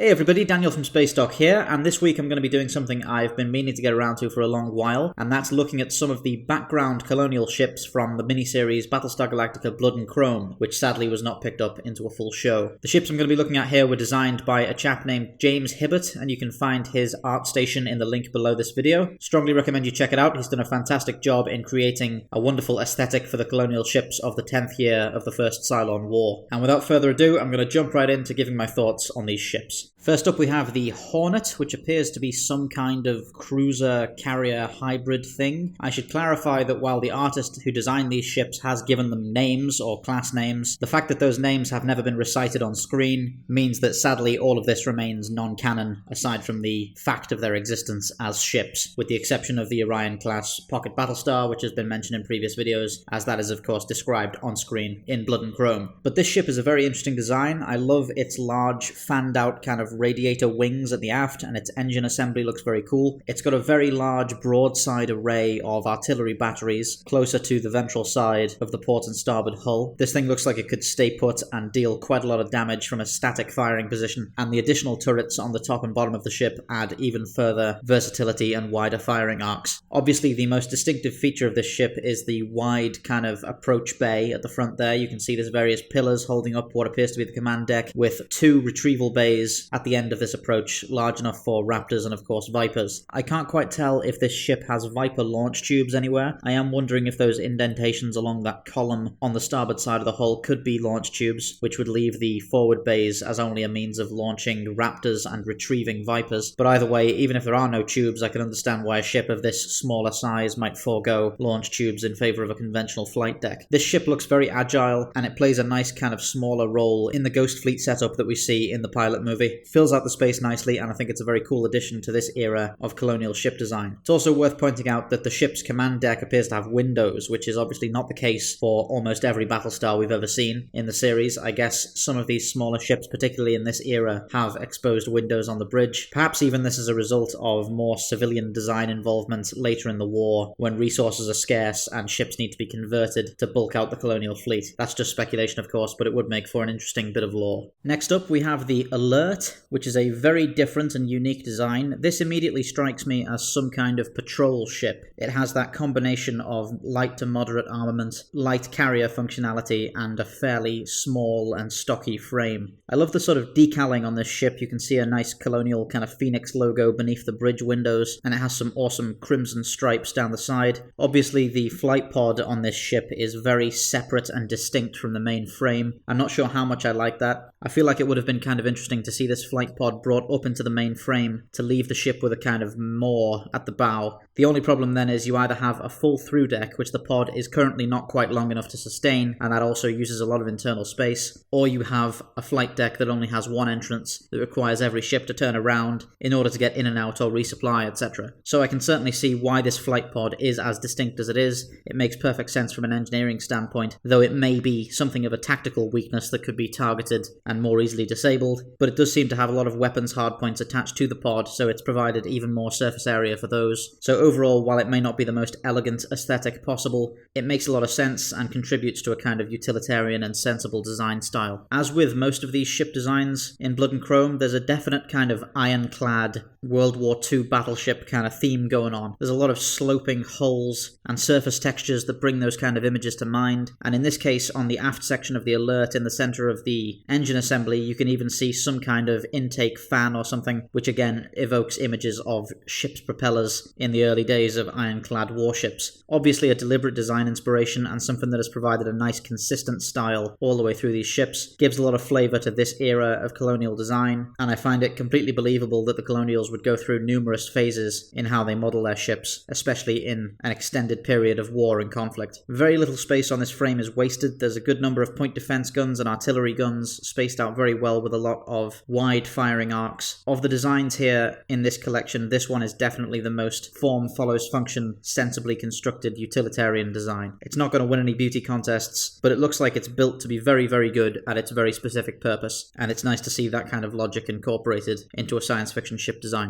Hey everybody, Daniel from Spacedock here, and this week I'm going to be doing something I've been meaning to get around to for a long while, and that's looking at some of the background colonial ships from the miniseries Battlestar Galactica Blood and Chrome, which sadly was not picked up into a full show. The ships I'm going to be looking at here were designed by a chap named James HIBBERT, and you can find his ARTSTATION in the link below this video. Strongly recommend you check it out. He's done a fantastic job in creating a wonderful aesthetic for the colonial ships of the 10th year of the First Cylon War. And without further ado, I'm going to jump right into giving my thoughts on these ships. First up we have the Hornet, which appears to be some kind of cruiser-carrier hybrid thing. I should clarify that while the artist who designed these ships has given them names or class names, the fact that those names have never been recited on screen means that sadly all of this remains non-canon, aside from the fact of their existence as ships, with the exception of the Orion-class Pocket Battlestar, which has been mentioned in previous videos, as that is of course described on screen in Blood and Chrome. But this ship is a very interesting design. I love its large, fanned-out kind of radiator wings at the aft, and its engine assembly looks very cool. It's got a very large broadside array of artillery batteries closer to the ventral side of the port and starboard hull. This thing looks like it could stay put and deal quite a lot of damage from a static firing position, and the additional turrets on the top and bottom of the ship add even further versatility and wider firing arcs. Obviously the most distinctive feature of this ship is the wide kind of approach bay at the front there. You can see there's various pillars holding up what appears to be the command deck, with two retrieval bays at the end of this approach, large enough for Raptors and of course Vipers. I can't quite tell if this ship has Viper launch tubes anywhere. I am wondering if those indentations along that column on the starboard side of the hull could be launch tubes, which would leave the forward bays as only a means of launching Raptors and retrieving Vipers. But either way, even if there are no tubes, I can understand why a ship of this smaller size might forego launch tubes in favor of a conventional flight deck. This ship looks very agile, and it plays a nice kind of smaller role in the Ghost Fleet setup that we see in the pilot movie. Fills out the space nicely, and I think it's a very cool addition to this era of colonial ship design. It's also worth pointing out that the ship's command deck appears to have windows, which is obviously not the case for almost every Battlestar we've ever seen in the series. I guess some of these smaller ships, particularly in this era, have exposed windows on the bridge. Perhaps even this is a result of more civilian design involvement later in the war, when resources are scarce and ships need to be converted to bulk out the colonial fleet. That's just speculation, of course, but it would make for an interesting bit of lore. Next up, we have the Alert, which is a very different and unique design. This immediately strikes me as some kind of patrol ship. It has that combination of light to moderate armament, light carrier functionality, and a fairly small and stocky frame. I love the sort of decaling on this ship. You can see a nice colonial kind of phoenix logo beneath the bridge windows, and it has some awesome crimson stripes down the side. Obviously, the flight pod on this ship is very separate and distinct from the main frame. I'm not sure how much I like that. I feel like it would have been kind of interesting to see this flight pod brought up into the main frame to leave the ship with a kind of moor at the bow. The only problem then is you either have a full through deck, which the pod is currently not quite long enough to sustain, and that also uses a lot of internal space, or you have a flight deck that only has one entrance that requires every ship to turn around in order to get in and out or resupply, etc. So I can certainly see why this flight pod is as distinct as it is. It makes perfect sense from an engineering standpoint, though it may be something of a tactical weakness that could be targeted and more easily disabled, but it does seem to have a lot of weapons hardpoints attached to the pod, so it's provided even more surface area for those. So overall, while it may not be the most elegant aesthetic possible, it makes a lot of sense and contributes to a kind of utilitarian and sensible design style. As with most of these ship designs in Blood and Chrome, there's a definite kind of ironclad World War II battleship kind of theme going on. There's a lot of sloping hulls and surface textures that bring those kind of images to mind, and in this case, on the aft section of the Alert in the center of the engine assembly, you can even see some kind of intake fan or something, which again evokes images of ship's propellers in the early days of ironclad warships. Obviously a deliberate design inspiration, and something that has provided a nice consistent style all the way through these ships. Gives a lot of flavor to this era of colonial design, and I find it completely believable that the Colonials would go through numerous phases in how they model their ships, especially in an extended period of war and conflict. Very little space on this frame is wasted. There's a good number of point defense guns and artillery guns spaced out very well with a lot of wide firing arcs. Of the designs here in this collection, this one is definitely the most form follows function, sensibly constructed utilitarian design. It's not going to win any beauty contests, but it looks like it's built to be very, very good at its very specific purpose, and it's nice to see that kind of logic incorporated into a science fiction ship design.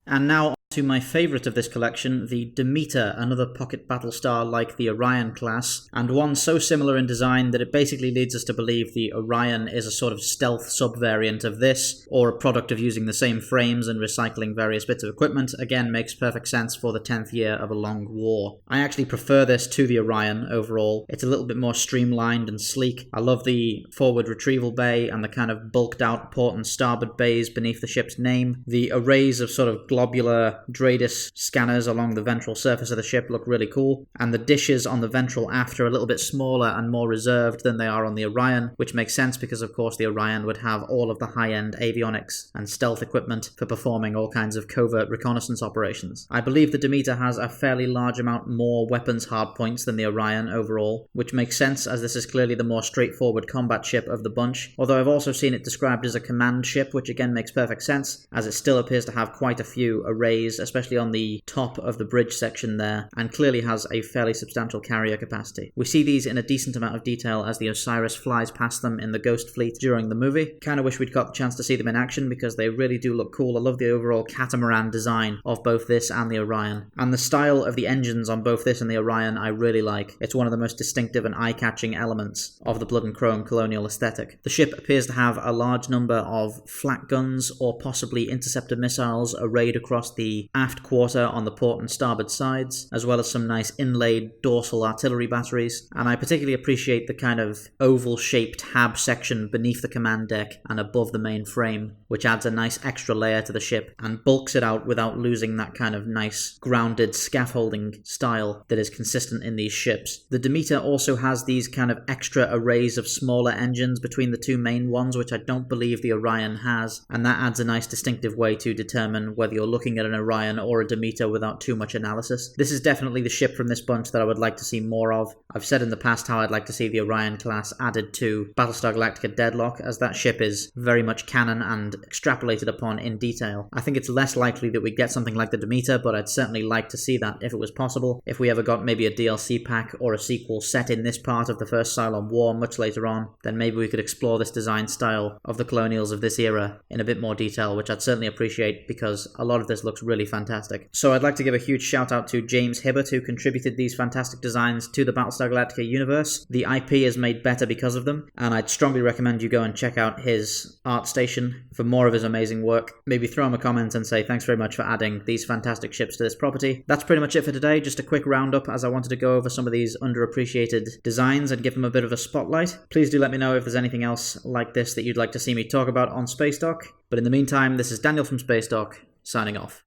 And now To my favourite of this collection, the Demeter, another pocket Battlestar like the Orion class, and one so similar in design that it basically leads us to believe the Orion is a sort of stealth sub-variant of this, or a product of using the same frames and recycling various bits of equipment. Again, makes perfect sense for the 10th year of a long war. I actually prefer this to the Orion overall. It's a little bit more streamlined and sleek. I love the forward retrieval bay and the kind of bulked out port and starboard bays beneath the ship's name. The arrays of sort of globular Dradis scanners along the ventral surface of the ship look really cool, and the dishes on the ventral aft are a little bit smaller and more reserved than they are on the Orion, which makes sense because of course the Orion would have all of the high-end avionics and stealth equipment for performing all kinds of covert reconnaissance operations. I believe the Demeter has a fairly large amount more weapons hardpoints than the Orion overall, which makes sense as this is clearly the more straightforward combat ship of the bunch, although I've also seen it described as a command ship, which again makes perfect sense as it still appears to have quite a few arrays, especially on the top of the bridge section there, and clearly has a fairly substantial carrier capacity. We see these in a decent amount of detail as the Osiris flies past them in the Ghost Fleet during the movie. Kinda wish we'd got the chance to see them in action because they really do look cool. I love the overall catamaran design of both this and the Orion, and the style of the engines on both this and the Orion I really like. It's one of the most distinctive and eye-catching elements of the blood and chrome colonial aesthetic. The ship appears to have a large number of flak guns or possibly interceptor missiles arrayed across the aft quarter on the port and starboard sides, as well as some nice inlaid dorsal artillery batteries, and I particularly appreciate the kind of oval-shaped hab section beneath the command deck and above the main frame, which adds a nice extra layer to the ship and bulks it out without losing that kind of nice grounded scaffolding style that is consistent in these ships. The Demeter also has these kind of extra arrays of smaller engines between the two main ones, which I don't believe the Orion has, and that adds a nice distinctive way to determine whether you're looking at an Orion or a Demeter without too much analysis. This is definitely the ship from this bunch that I would like to see more of. I've said in the past how I'd like to see the Orion class added to Battlestar Galactica Deadlock, as that ship is very much canon and extrapolated upon in detail. I think it's less likely that we get something like the Demeter, but I'd certainly like to see that if it was possible. If we ever got maybe a DLC pack or a sequel set in this part of the First Cylon War much later on, then maybe we could explore this design style of the colonials of this era in a bit more detail, which I'd certainly appreciate because a lot of this looks really fantastic. So I'd like to give a huge shout out to James Hibbert, who contributed these fantastic designs to the Battlestar Galactica universe. The IP is made better because of them, and I'd strongly recommend you go and check out his ARTSTATION for more of his amazing work. Maybe throw him a comment and say thanks very much for adding these fantastic ships to this property. That's pretty much it for today, just a quick roundup as I wanted to go over some of these underappreciated designs and give them a bit of a spotlight. Please do let me know if there's anything else like this that you'd like to see me talk about on Spacedock. But in the meantime, this is Daniel from Spacedock, signing off.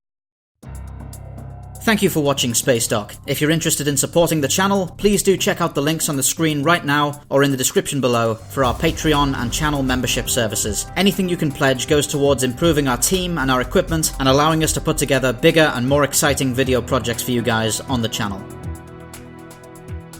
Thank you for watching Spacedock. If you're interested in supporting the channel, please do check out the links on the screen right now or in the description below for our Patreon and channel membership services. Anything you can pledge goes towards improving our team and our equipment and allowing us to put together bigger and more exciting video projects for you guys on the channel.